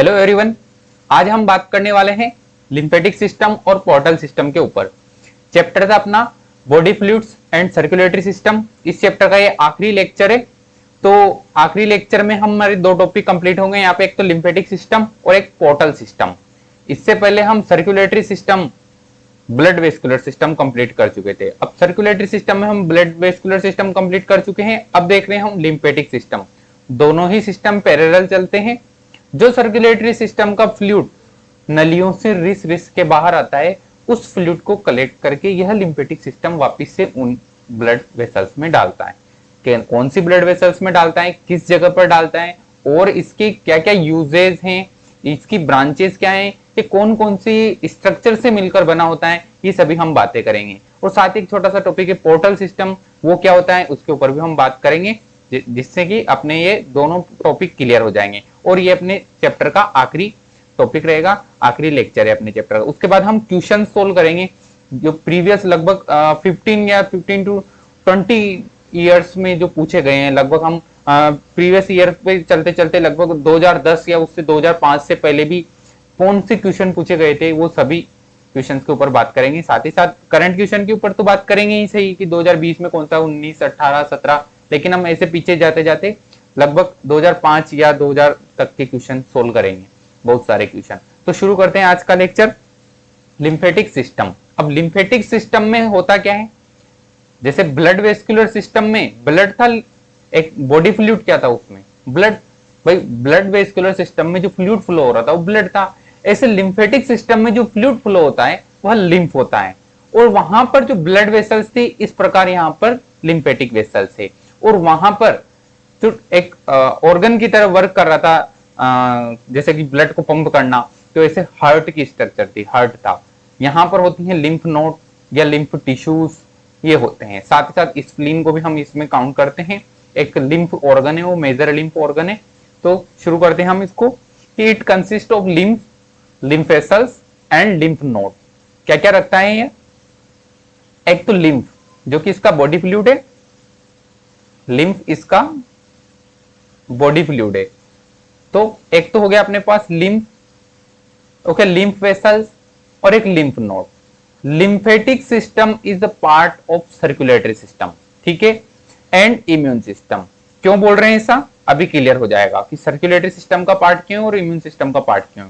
Hello everyone, आज हम बात करने वाले हैं लिम्फेटिक सिस्टम और पोर्टल सिस्टम के ऊपर। चैप्टर था अपना body fluids and circulatory system. इस चैप्टर का ये आखिरी लेक्चर है। तो आखिरी लेक्चर में हमारे दो टॉपिक कंप्लीट होंगे यहाँ पे, एक तो लिम्फेटिक सिस्टम और एक पोर्टल सिस्टम। इससे पहले हम circulatory system, blood vascular system complete कर चुके थे। अब सर्कुलेटरी सिस्टम में हम ब्लड वेस्कुलर सिस्टम कंप्लीट कर चुके हैं। अब देख रहे हैं हम लिम्फेटिक सिस्टम। दोनों ही सिस्टम पैरेलल चलते हैं। जो सर्कुलेटरी सिस्टम का फ्लूइड नलियों से रिस रिस के बाहर आता है, उस फ्लूइड को कलेक्ट करके यह लिम्फेटिक सिस्टम वापस से उन ब्लड वेसल्स में डालता है। कौन सी ब्लड वेसल्स में डालता है, किस जगह पर डालता है और इसके क्या क्या यूजेज हैं, इसकी ब्रांचेस क्या हैं, ये कौन कौन सी स्ट्रक्चर से मिलकर बना होता है, ये सभी हम बातें करेंगे। और साथ ही एक छोटा सा टॉपिक है पोर्टल सिस्टम, वो क्या होता है उसके ऊपर भी हम बात करेंगे, जिससे कि अपने ये दोनों टॉपिक क्लियर हो जाएंगे। और ये अपने चैप्टर का आखिरी टॉपिक रहेगा, आखिरी लेक्चर है अपने चैप्टर का। उसके बाद हम क्वेश्चन सोल्व करेंगे जो प्रीवियस लगभग 15 टू 20 ईयर्स में जो पूछे गए हैं। लगभग हम प्रीवियस ईयर पे चलते चलते लगभग 2010 या उससे 2005 से पहले भी कौन से क्वेश्चन पूछे गए थे, वो सभी क्वेश्चन के ऊपर बात करेंगे। साथ ही साथ करंट क्वेश्चन के ऊपर तो बात करेंगे ही सही कि 2020 में कौन सा, 19, 18, 17, लेकिन हम ऐसे पीछे जाते जाते लगभग 2005 या 2000 तक के क्वेश्चन सोल्व करेंगे, बहुत सारे क्वेश्चन। तो शुरू करते हैं आज का लेक्चर, लिम्फेटिक सिस्टम। अब लिम्फेटिक सिस्टम में होता क्या है, जैसे ब्लड वेस्कुलर सिस्टम में ब्लड था, एक बॉडी फ्लूइड क्या था उसमें, ब्लड। भाई ब्लड वेस्कुलर सिस्टम में जो फ्लूइड फ्लो हो रहा था वो ब्लड था। ऐसे लिम्फेटिक सिस्टम में जो फ्लूइड फ्लो होता है वह लिम्फ होता है। और वहां पर जो ब्लड वेसल्स थी, इस प्रकार यहाँ पर लिम्फेटिक वेसल्स थे। और वहां पर जो एक ऑर्गन की तरह वर्क कर रहा था, जैसे कि ब्लड को पंप करना, तो ऐसे हार्ट की स्ट्रक्चर थी, हार्ट था। यहाँ पर होती है लिम्फ नोड या लिम्फ टिश्यूज, ये होते हैं। साथ ही साथ स्प्लीन को भी हम इसमें काउंट करते हैं, एक लिम्फ ऑर्गन है, वो मेजर लिम्फ ऑर्गन है। तो शुरू करते हैं हम इसको कि it consist of lymph, lymph vessels and lymph node. क्या क्या रखता है ये, एक तो लिम्फ जो कि इसका बॉडी फ्लूइड है, लिम्फ इसका बॉडी फ्लूइड है। तो एक तो हो गया अपने पास लिम्फ, ओके, लिम्फ वेसल्स और एक lymph node. Lymphatic system is the part of circulatory system, ठीक है, एंड इम्यून सिस्टम। क्यों बोल रहे हैं ऐसा, अभी क्लियर हो जाएगा कि सर्कुलेटरी सिस्टम का पार्ट क्यों और इम्यून सिस्टम का पार्ट क्यों।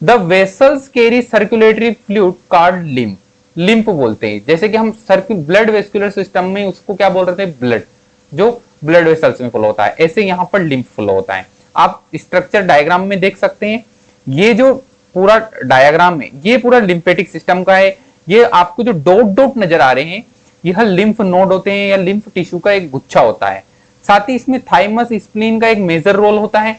The vessels carry circulatory fluid called lymph, lymph बोलते हैं। जैसे कि हम ब्लड वेस्कुलर सिस्टम में उसको क्या बोल रहे थे, ब्लड, जो ब्लड वेसल्स में फ्लो होता है, ऐसे यहाँ पर लिम्फ फ्लो होता है। आप स्ट्रक्चर डायग्राम में देख सकते हैं, ये जो पूरा डायग्राम है ये पूरा लिम्फेटिक सिस्टम का है। ये आपको जो डॉट डॉट नजर आ रहे हैं, यह लिम्फ नोड होते हैं या लिम्फ टिश्यू का एक गुच्छा होता है। साथ ही इसमें थाइमस, स्प्लीन का एक मेजर रोल होता है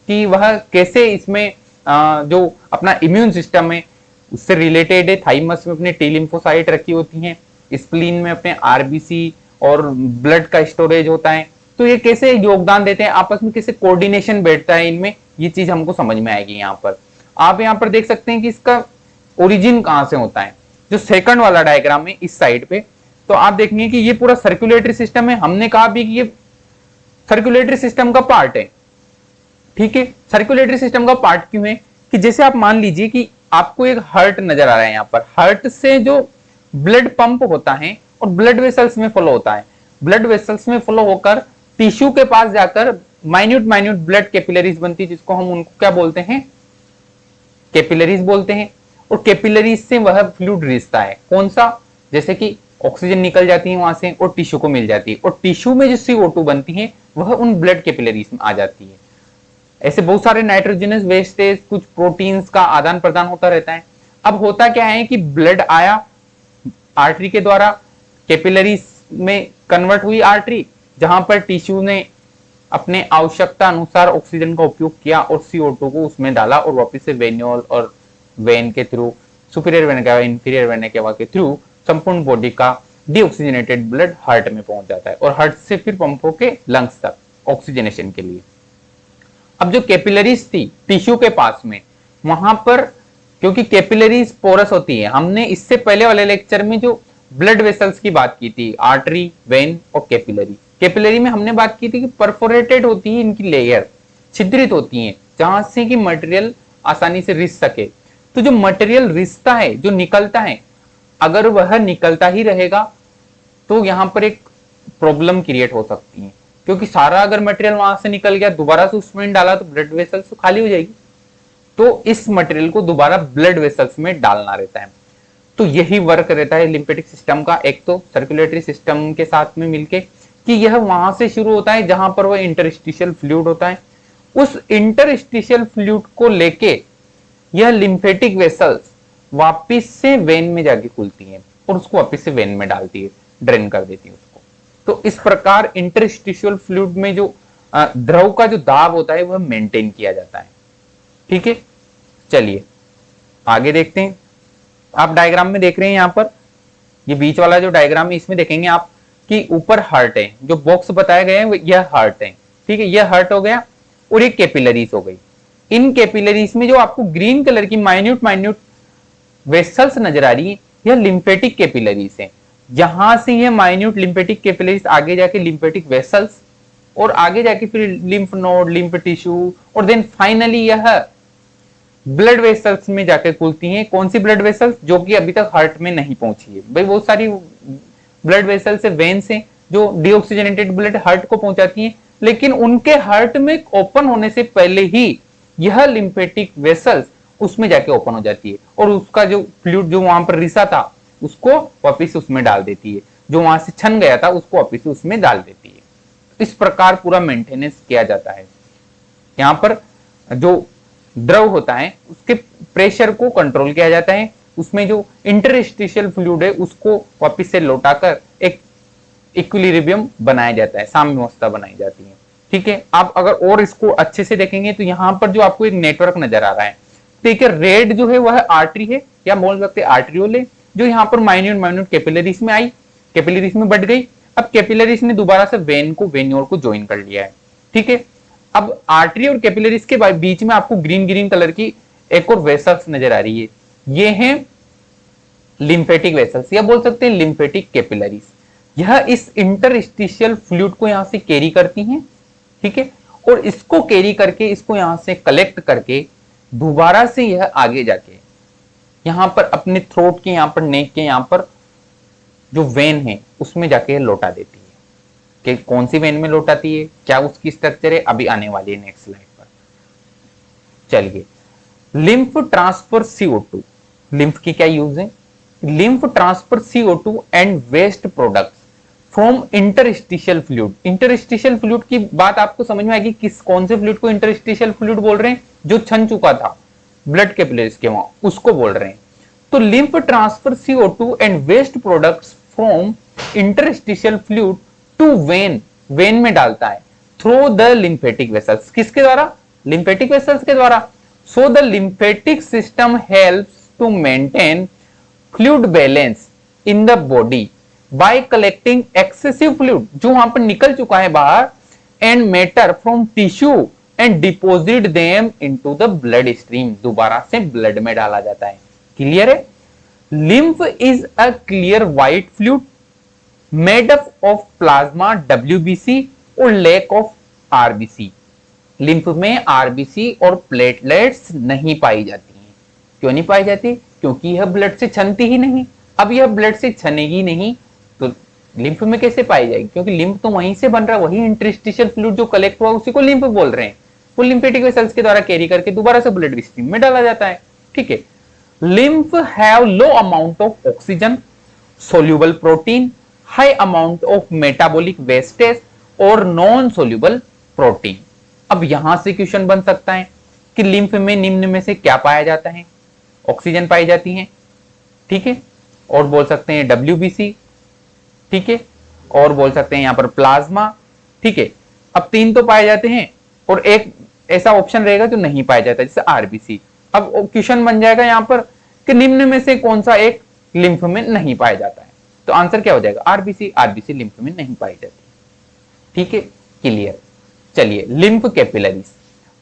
कि वह कैसे इसमें जो अपना इम्यून सिस्टम है उससे रिलेटेड है। थाइमस में अपने टी लिम्फोसाइट रखी होती हैं, स्प्लीन में अपने आरबीसी और ब्लड का स्टोरेज होता है। तो ये कैसे योगदान देते हैं आपस में, कैसे कोऑर्डिनेशन बैठता है इनमें, ये चीज हमको समझ में आएगी। यहाँ पर आप यहाँ पर देख सकते हैं कि इसका ओरिजिन कहाँ से होता है। जो सेकंड वाला डायग्राम है इस साइड पे, तो आप देखेंगे कि ये पूरा सर्कुलेटरी सिस्टम है। हमने कहा भी कि ये सर्कुलेटरी सिस्टम का पार्ट है, ठीक है। सर्कुलेटरी सिस्टम का पार्ट क्यों है कि जैसे आप मान लीजिए कि आपको एक हार्ट नजर आ रहा है, यहाँ पर हार्ट से जो ब्लड पंप होता है और ब्लड वेसल्स में फ्लो होता है, ब्लड वेसल्स में फ्लो होकर टिश्यू के पास जाकर माइन्यूट माइन्यूट ब्लड कैपिलरीज बनती है, जिसको हम उनको क्या बोलते हैं, कैपिलरीज बोलते हैं। और कैपिलरीज से वह फ्लूइड रिसता है, कौन सा, जैसे कि ऑक्सीजन निकल जाती है वहां से और टिश्यू को मिल जाती है, और टिश्यू में जो CO2 बनती है वह उन ब्लड कैपिलरीज में आ जाती है। ऐसे बहुत सारे नाइट्रोजनस वेस्टेज, कुछ प्रोटीन्स का आदान प्रदान होता रहता है। अब होता क्या है कि ब्लड आया आर्टरी के द्वारा, कैपिलरीज में कन्वर्ट हुई आर्टरी, जहां पर टिश्यू ने अपने आवश्यकता अनुसार ऑक्सीजन का उपयोग किया और CO2 को उसमें डाला और वापस से वेन्यूल और वेन के थ्रू, सुपीरियर वेन के इंफीरियर वेन के थ्रू संपूर्ण बॉडी का डीऑक्सीजनेटेड ब्लड हार्ट में पहुंच जाता है और हार्ट से फिर पंप होके लंग्स तक ऑक्सीजनेशन के लिए। अब जो कैपिलरीज थी टिश्यू के पास में, वहां पर क्योंकि कैपिलरीज पोरस होती है, हमने इससे पहले वाले लेक्चर में जो ब्लड वेसल्स की बात की थी, आर्टरी, वेन और कैपिलरी। कैपिलरी में हमने बात की थी कि परफोरेटेड होती है, इनकी लेयर छिद्रित होती हैं, जहां से कि मटेरियल आसानी से रिस सके। तो जो मटेरियल रिसता है, जो निकलता है, अगर वह निकलता ही रहेगा तो यहां पर एक प्रॉब्लम क्रिएट हो सकती है, क्योंकि सारा अगर मटेरियल वहां से निकल गया, दोबारा से उसमें डाला तो ब्लड वेसल्स तो खाली हो जाएगी। तो इस मटेरियल को दोबारा ब्लड वेसल्स में डालना रहता है। तो यही वर्क रहता है लिम्फेटिक सिस्टम का, एक तो सर्कुलेटरी सिस्टम के साथ में मिलके, कि यह वहां से शुरू होता है जहां पर वह इंटरस्टिशियल फ्लूइड होता है, उस इंटरस्टिशियल फ्लूइड को लेके यह लिम्फेटिक वेसल्स वापिस से वेन में जाके खुलती है और उसको वापिस से वेन में डालती है, ड्रेन कर देती है उसको। तो इस प्रकार इंटरस्टिशियल फ्लूइड में जो द्रव का जो दाब होता है वह मेंटेन किया जाता है। ठीक है, चलिए आगे देखते हैं। आप डायग्राम में देख रहे हैं यहां पर, ये बीच वाला जो डायग्राम है इसमें देखेंगे आप कि ऊपर हार्ट है, जो बॉक्स बताए गए हैं यह हार्ट है। ठीक है, यह हार्ट हो गया और एक कैपिलरीज हो गई। इन कैपिलरीज में जो आपको ग्रीन कलर की माइन्यूट माइन्यूट वेसल्स नजर आ रही है, यह लिम्फेटिक कैपिलरीज है। यहां से यह माइन्यूट लिम्फेटिक कैपिलरीज आगे जाके लिम्फेटिक वेसल्स, और आगे जाके फिर लिम्फ नोड, लिम्फ टिश्यू, और देन फाइनली यह ब्लड वेसल्स में जाकर खुलती हैं। कौन सी ब्लड वेसल्स? जो कि अभी तक हार्ट में नहीं पहुंची है। भाई बहुत सारी ब्लड वेसल्स है, वेन्स हैं, जो डीऑक्सीजनेटेड ब्लड हार्ट को पहुंचाती हैं, लेकिन उनके हार्ट में ओपन होने से पहले ही यह लिम्फेटिक वेसल्स उसमें जाके ओपन हो जाती है और उसका जो फ्लूइड जो वहां पर रिसा था उसको वापिस उसमें डाल देती है, जो वहां से छन गया था उसको वापिस उसमें डाल देती है। इस प्रकार पूरा मेंटेनेंस किया जाता है। यहाँ पर जो द्रव होता है उसके प्रेशर को कंट्रोल किया जाता है, उसमें जो इंटरस्टिशियल फ्लूइड है उसको वापिस से लौटाकर एक इक्विलिब्रियम बनाया जाता है, साम्यावस्था बनाई जाती है। ठीक है, आप अगर और इसको अच्छे से देखेंगे तो यहाँ पर जो आपको एक नेटवर्क नजर आ रहा है, ठीक है, रेड जो है वह आर्टरी है, या बोल सकते हैं आर्ट्रियोल है, जो यहाँ पर माइन्यूट माइन्यूट कैपिलरीज में आई, कैपिलरीज में बढ़ गई। अब कैपिलरीज ने दोबारा से वेन को, वेन्योल को ज्वाइन कर लिया है। ठीक है, अब आर्टरी और कैपिलरीज के बीच में आपको ग्रीन ग्रीन कलर की एक और वेसल्स नजर आ रही है, ये हैं लिम्फेटिक वेसल्स, या बोल सकते हैं लिम्फेटिक कैपिलरीज। यह इस इंटरस्टिशियल फ्लूइड को यहां से कैरी करती हैं। ठीक है, और इसको कैरी करके, इसको यहां से कलेक्ट करके दोबारा से यह आगे जाके यहां पर अपने थ्रोट के, यहां पर नेक के, यहां पर जो वेन है उसमें जाके लौटा देती है। कि कौन सी वेन में लौटाती है, क्या उसकी स्ट्रक्चर है, अभी आने वाली है नेक्स्ट स्लाइड पर। चलिए, लिम्फ ट्रांसफर CO2, लिम्फ की क्या यूज है? Lymph transfer CO2 and waste products from interstitial fluid. Interstitial fluid की बात आपको समझ में आएगी, किस कौन से फ्लूइड को इंटरस्टिशियल फ्लूइड बोल रहे हैं? जो छन चुका था ब्लड कैपिलरीज के वहां, उसको बोल रहे हैं। तो lymph transfer CO2 and waste products from interstitial fluid to vein, vein में डालता है थ्रू द लिम्फेटिक वेसल्स। किसके द्वारा? लिम्फेटिक वेसल्स के द्वारा। So the lymphatic system helps to maintain fluid balance in the body by collecting excessive fluid, जो वहां पर निकल चुका है बाहर, and matter from tissue and deposit them into the blood stream, दोबारा से ब्लड में डाला जाता है। क्लियर है? Lymph is a clear white fluid made up of plasma WBC और लैक ऑफ RBC। लिम्फ में RBC और प्लेटलेट्स नहीं पाई जाती हैं। क्यों नहीं पाई जाती? क्योंकि यह ब्लड से छनती ही नहीं। अब यह ब्लड से छनेगी नहीं तो लिम्फ में कैसे पाई जाएगी? क्योंकि लिम्फ तो वहीं से बन रहा है, वही इंटरस्टिशियल फ्लूइड जो कलेक्ट हुआ उसी को लिम्फ बोल रहे हैं। वो लिम्फेटिक वेसल्स के द्वारा कैरी करके दोबारा से ब्लड स्ट्रीम में डाला जाता है। ठीक है, lymph have low amount of oxygen, soluble protein, high amount of metabolic wastage और नॉन सोल्यूबल प्रोटीन। अब यहां से क्वेश्चन बन सकता है कि लिम्फ में निम्न में से क्या पाया जाता है? ऑक्सीजन पाई जाती है, ठीक है, और बोल सकते हैं WBC, ठीक है, और बोल सकते हैं यहां पर प्लाज्मा, ठीक है। अब 3 तो पाए जाते हैं और एक ऐसा ऑप्शन रहेगा जो नहीं पाया जाता, जैसे RBC। अब क्वेश्चन बन जाएगा यहां पर कि निम्न में से कौन सा एक लिम्फ में नहीं पाया जाता है, तो आंसर क्या हो जाएगा? RBC। RBC लिम्फ में नहीं पाई जाती। ठीक है, क्लियर। चलिए, lymph capillaries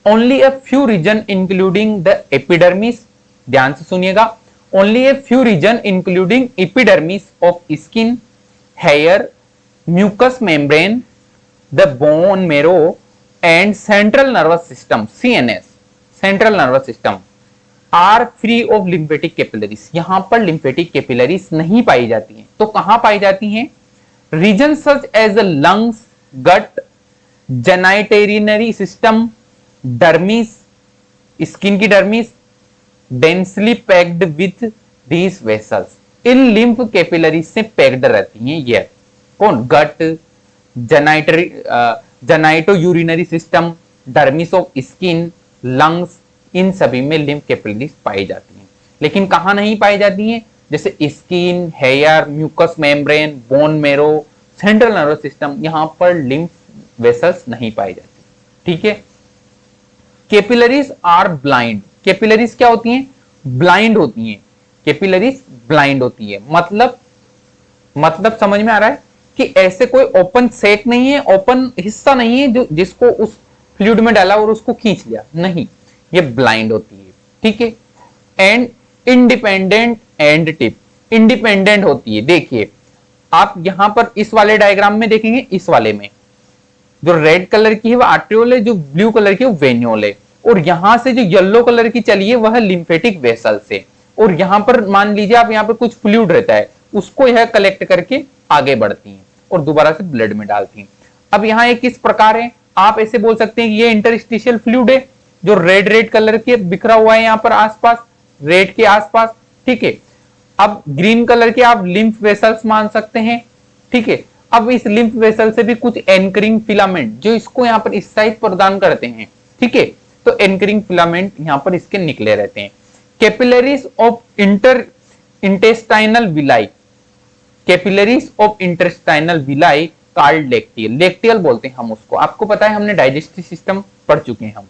only a few region including the epidermis, ध्यान से सुनिएगा, only a few region including epidermis of skin, hair, mucus membrane, the bone marrow and central nervous system CNS central nervous system are free of lymphatic capillaries, यहां पर lymphatic capillaries नहीं पाई जाती हैं। तो कहां पाई जाती हैं? Region such as lungs, gut, genitary system, dermis, skin की dermis, densely packed with these vessels, in lymph capillaries से पैक्ड रहती हैं। ये कौन? Gut, genitary, genito urinary system, dermis of skin, lungs, इन सभी में लिम्फ कैपिलरीज पाई जाती हैं। लेकिन कहां नहीं पाई जाती हैं? जैसे skin, hair, mucus membrane, bone marrow, central nervous system, यहां पर लिम्फ वेसल्स नहीं पाई जाती। ठीक है। कैपिलरीज आर ब्लाइंड, कैपिलरीज क्या होती हैं? ब्लाइंड होती हैं। कैपिलरीज ब्लाइंड होती है, मतलब समझ में आ रहा है कि ऐसे कोई ओपन सेक नहीं है, ओपन हिस्सा नहीं है जो जिसको उस फ्लूइड में डाला और उसको खींच लिया, नहीं, ये ब्लाइंड होती है। ठीक है। And independent and tip, independent होती है। देखिए आप यहां पर इस वाले डायग्राम में देखेंगे, इस वाले में जो रेड कलर की है वो आर्ट्रियोल है, जो ब्लू कलर की है वो वेन्यूल है, और यहां से जो येलो कलर की चली है वह लिम्फेटिक वेसल से, और यहां पर मान लीजिए आप यहां पर कुछ फ्लूइड रहता है, उसको यह कलेक्ट करके आगे बढ़ती हैं और दोबारा से ब्लड में डालती हैं। अब यहाँ एक किस प्रकार है, आप ऐसे बोल सकते हैं कि ये इंटरस्टिशियल फ्लूइड है जो रेड रेड कलर के बिखरा हुआ है यहाँ पर आसपास, रेड के आसपास। ठीक है। अब ग्रीन कलर के आप लिम्फ वेसल्स मान सकते हैं। ठीक है। अब इस लिम्फ वेसल से भी कुछ एंकरिंग फिलामेंट जो इसको यहाँ पर इस साइड प्रदान करते हैं। ठीक है। तो एंकरिंग फिलामेंट यहाँ पर इसके निकले रहते हैं। Capillaries of intestinal villi, capillaries of intestinal villi called lacteal, lacteal बोलते हैं हम उसको। आपको पता है हमने डाइजेस्टिव सिस्टम पढ़ चुके हैं हम,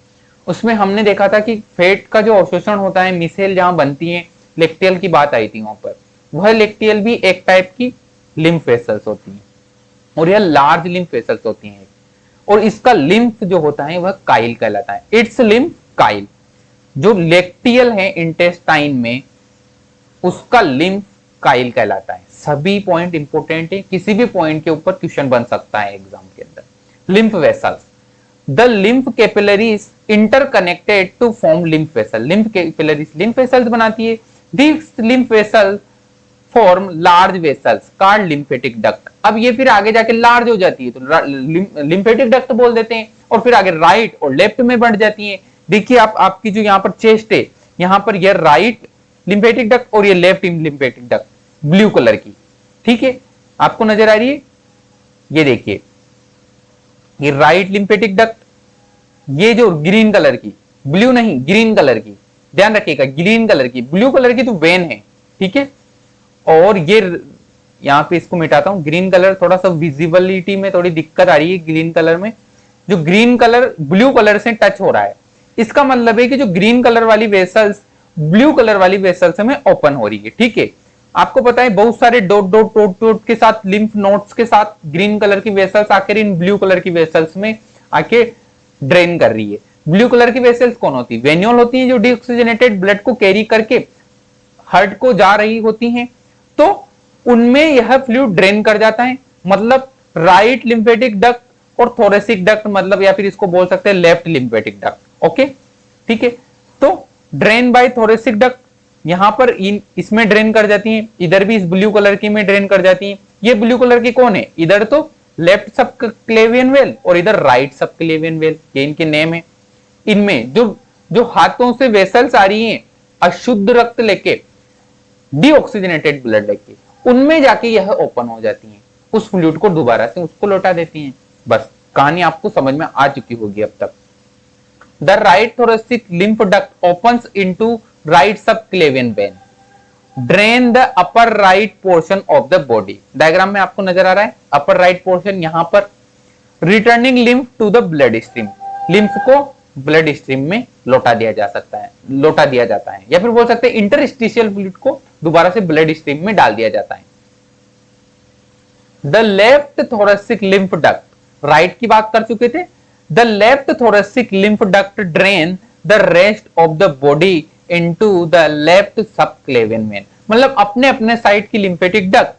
उसमें हमने देखा था कि फैट का जो अवशोषण होता है, मिसेल जहां बनती है, लेक्टियल की बात आई थी वहां पर। वह लेक्टियल भी एक टाइप की लिम्फ वेसल्स होती है और यह लार्ज लिम्फ वेसल्स होती हैं, और इसका लिम्फ जो होता है वह काइल कहलाता है। It's lymph Kyle. जो लेक्टियल है इंटेस्टाइन में, उसका लिम्फ काइल कहलाता है। सभी पॉइंट इंपोर्टेंट है, किसी भी पॉइंट के ऊपर क्वेश्चन बन सकता है एग्जाम के अंदर। Lymph vessels, the lymph capillaries interconnected to form lymph vessel, lymph capillaries lymph vessels बनाती है। This lymph vessel form large vessels called lymphatic duct. अब ये फिर आगे जाके लार्ज हो जाती है तो लिम्फेटिक डक्ट बोल देते हैं, और फिर आगे राइट और लेफ्ट में बढ़ जाती है। देखिए आप आपकी जो यहाँ पर चेस्ट है, यहाँ पर ये राइट लिम्फेटिक डक्ट और ये left lymphatic duct blue colour की। ठीक है। आपको नजर आ रही है? ये देखिए ये राइट लिम्फेटिक डक्ट, ये जो ग्रीन कलर की, ब्लू नहीं ग्रीन कलर की, ध्यान रखिएगा ग्रीन कलर की, ब्लू कलर की तो वेन है। ठीक है। और ये यहां पे इसको मिटाता हूं, ग्रीन कलर थोड़ा सा विजिबिलिटी में थोड़ी दिक्कत आ रही है ग्रीन कलर में, जो ग्रीन कलर ब्लू कलर से टच हो रहा है, इसका मतलब है कि जो ग्रीन कलर वाली वेसल्स ब्लू कलर वाली वेसल्स में ओपन हो रही है। ठीक है। आपको पता है बहुत सारे डॉट डॉट डॉट डॉट के साथ, लिम्फ नोड्स के साथ ग्रीन कलर की वेसल्स आकर इन ब्लू कलर की वेसल्स में आके ड्रेन कर रही है। ब्लू कलर की वेसल्स कौन होती है? वेन्यूल होती है, जो डीऑक्सीजनेटेड ब्लड को कैरी करके हार्ट को जा रही होती हैं, तो उनमें यह फ्लूइड ड्रेन कर जाता है। मतलब राइट लिम्फेटिक डक्ट और थोरेसिक डक्ट, मतलब या फिर इसको बोल सकते हैं लेफ्ट लिम्फेटिक डक्ट। ओके। ठीक है। तो ड्रेन बाय थोरेसिक डक्ट यहां पर इसमें ड्रेन कर जाती हैं, इधर भी इस ब्लू कलर की में ड्रेन कर जाती हैं। ये ब्लू कलर की कौन है? इधर तो लेफ्ट सबक्लेवियन वेल और इधर राइट सबक्लेवियन वेल, ये इनके नेम है। इनमें जो जो हाथों से वेसल्स आ रही हैं अशुद्ध रक्त लेके, डीऑक्सीजनेटेड ब्लड लेके, उनमें जाके यह ओपन हो जाती हैं, उस फ्लूइड को दोबारा से उसको लौटा देती हैं। बस कहानी आपको समझ में आ चुकी होगी अब तक। The right thoracic lymph duct opens into right subclavian vein, drain the upper right portion of the body. Diagram में आपको नजर आ रहा है अपर राइट पोर्शन यहां पर, returning lymph to the blood stream, lymph को ब्लड स्ट्रीम में लौटा दिया जा सकता है, लौटा दिया जाता है, या फिर बोल सकते हैं इंटरस्टिशियल फ्लूइड को दोबारा से ब्लड स्ट्रीम में डाल दिया जाता है। The left thoracic lymph duct, right की बात कर चुके थे, the left thoracic lymph duct drain the rest of the body into the left subclavian vein. मतलब अपने अपने साइड की लिम्फेटिक डक्ट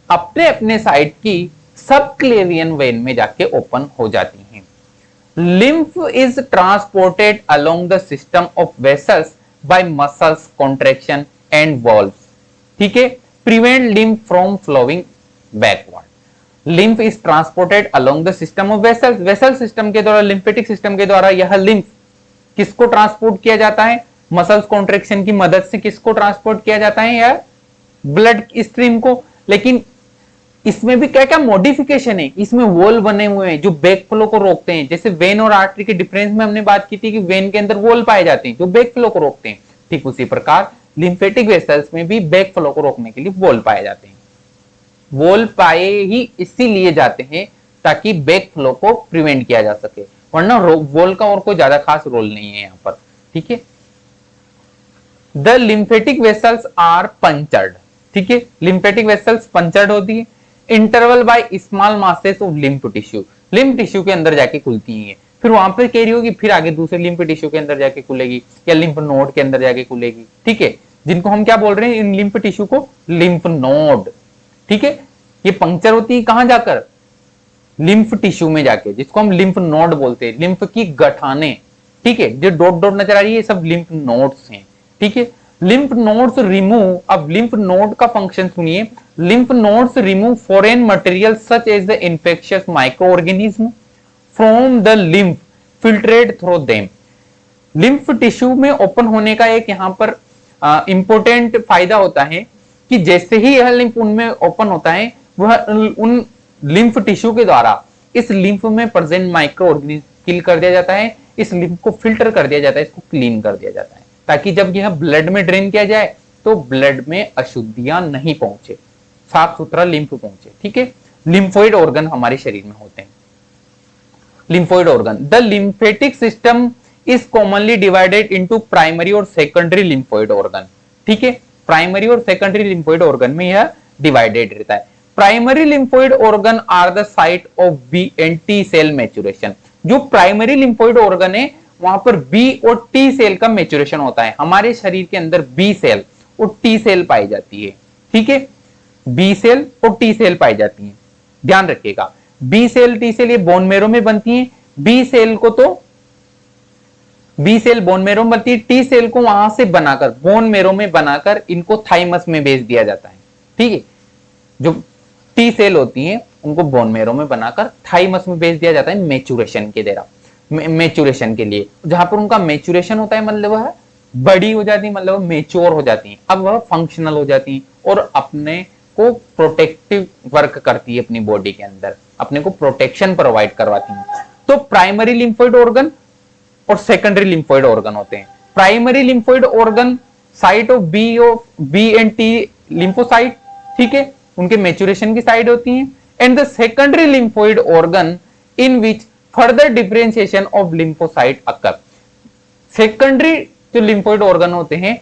अपने अपने साइड की सबक्लेवियन वेन में जाके ओपन हो जाती हैं। lymph is transported along the system of vessels by muscles contraction and valves. ठीक है, prevent lymph from flowing backward. lymph is transported along the system of vessels. vessel system के द्वारा, lymphatic system के द्वारा यह lymph किसको transport किया जाता है? मसल्स कॉन्ट्रेक्शन की मदद से किसको ट्रांसपोर्ट किया जाता है? या ब्लड स्ट्रीम को। लेकिन इसमें भी क्या क्या मॉडिफिकेशन है, इसमें वॉल बने हुए हैं जो बैक फ्लो को रोकते हैं। जैसे वेन और आर्टरी के डिफरेंस में हमने बात की थी कि वेन के अंदर वॉल पाए जाते हैं जो बैक फ्लो को रोकते हैं, ठीक उसी प्रकार लिम्फेटिक वेसल्स में भी बैक फ्लो को रोकने के लिए वॉल पाए जाते हैं। वॉल पाए ही इसीलिए जाते हैं ताकि बैक फ्लो को प्रिवेंट किया जा सके, वरना वॉल का और कोई ज्यादा खास रोल नहीं है यहाँ पर। ठीक है, the lymphatic vessels are punctured. ठीक है, लिम्फेटिक वेसल्स पंचर्ड होती है interval by small masses of lymph tissue. Lymph tissue के अंदर जाके खुलती है, फिर वहां पर कह रही होगी, फिर आगे दूसरे लिम्फ टिश्यू के अंदर जाके खुलेगी या लिम्फ नोड के अंदर जाके खुलेगी। ठीक है, जिनको हम क्या बोल रहे हैं, इन लिम्फ टिश्यू को लिम्फ नोड। ठीक है, ये पंक्चर होती है कहां जाकर? लिम्फ टिश्यू में जाके, जिसको हम लिम्फ नोड बोलते हैं, लिम्फ की गठाने। ठीक है, जो डॉट डॉट नजर आ रही है सब लिम्फ नोड्स हैं। ठीक है, लिम्फ नोड्स रिमूव, अब लिम्फ नोड का फंक्शन सुनिए, lymph nodes remove foreign material such as the infectious micro organism from the lymph filtrate through them. Lymph tissue में ओपन होने का एक यहाँ पर इंपॉर्टेंट फायदा होता है कि जैसे ही यह लिम्फ उनमें ओपन होता है, वह उन लिम्फ टिश्यू के द्वारा इस लिम्फ में प्रेजेंट माइक्रो ऑर्गेनिज्म किल कर दिया जाता है, इस लिम्फ को फिल्टर कर दिया जाता है, इसको क्लीन कर दिया जाता है, ताकि जब यह ब्लड में ड्रेन किया जाए तो ब्लड में अशुद्धियां नहीं पहुंचे, साफ सुथरा लिम्फ पहुंचे। ठीक है, लिम्फोइड ऑर्गन हमारे शरीर में होते हैं। Lymphoid organ, the lymphatic system is commonly divided into primary और सेकेंडरी लिम्फोइड ऑर्गन। ठीक है, प्राइमरी और सेकेंडरी लिम्फोइड ऑर्गन में यह डिवाइडेड रहता है। Primary lymphoid organ are the site of B and T cell maturation. जो प्राइमरी लिम्फोइड ऑर्गन है वहां पर बी और टी सेल का मैच्योरेशन होता है। हमारे शरीर के अंदर बी सेल और टी सेल पाई जाती है। ठीक है, बी सेल और टी सेल पाई जाती है, ध्यान रखिएगा। बी सेल टी सेल ये बोन मेरो में बनती है। बी सेल को तो बी सेल बोन मेरो में बनती है, टी सेल को वहां से बनाकर बोन मेरो में बनाकर इनको थाइमस में भेज दिया जाता है। ठीक है, जो टी सेल होती हैं उनको बोन मेरो में बनाकर थाइमस में भेज दिया जाता है मैच्योरेशन के द्वारा, मैच्योरेशन के लिए। जहां पर उनका मैच्योरेशन होता है मतलब वह बड़ी हो जाती है, मतलब मैच्योर हो जाती है, अब वह फंक्शनल हो जाती है और अपने को प्रोटेक्टिव वर्क करती है, अपनी बॉडी के अंदर अपने को प्रोटेक्शन प्रोवाइड करवाती है। तो प्राइमरी लिम्फोइड ऑर्गन और सेकेंडरी लिम्फोइड ऑर्गन होते हैं। Primary lymphoid organ site of B and T lymphocyte, ठीक है, उनके मैच्योरेशन की साइड होती है। And the secondary lymphoid organ in which further differentiation of lymphocyte occur. Secondary जो लिम्फोइड ऑर्गन होते हैं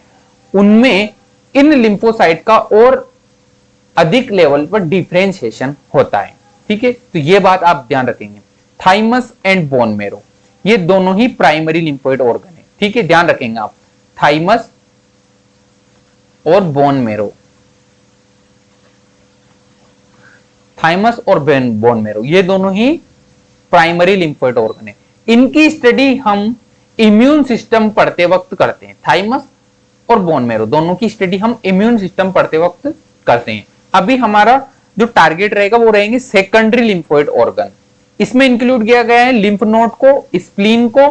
उनमें इन लिम्फोसाइट का और अधिक लेवल पर डिफरेंशिएशन होता है। ठीक है, तो ये बात आप ध्यान रखेंगे। थाइमस एंड बोन मेरो ये दोनों ही प्राइमरी लिम्फोइड ऑर्गन है। ठीक है, ध्यान रखेंगे आप, थाइमस और बोन मेरो, थाइमस और बोन मेरो ये दोनों ही प्राइमरी लिम्फोइड ऑर्गन है। इनकी स्टडी हम इम्यून सिस्टम पढ़ते वक्त करते हैं। थाइमस और बोन मेरो दोनों की स्टडी हम इम्यून सिस्टम पढ़ते वक्त करते हैं। अभी हमारा जो टारगेट रहेगा वो रहेंगे सेकेंडरी लिम्फोइड ऑर्गन। इसमें इंक्लूड किया गया है लिम्फ नोड को, स्प्लीन को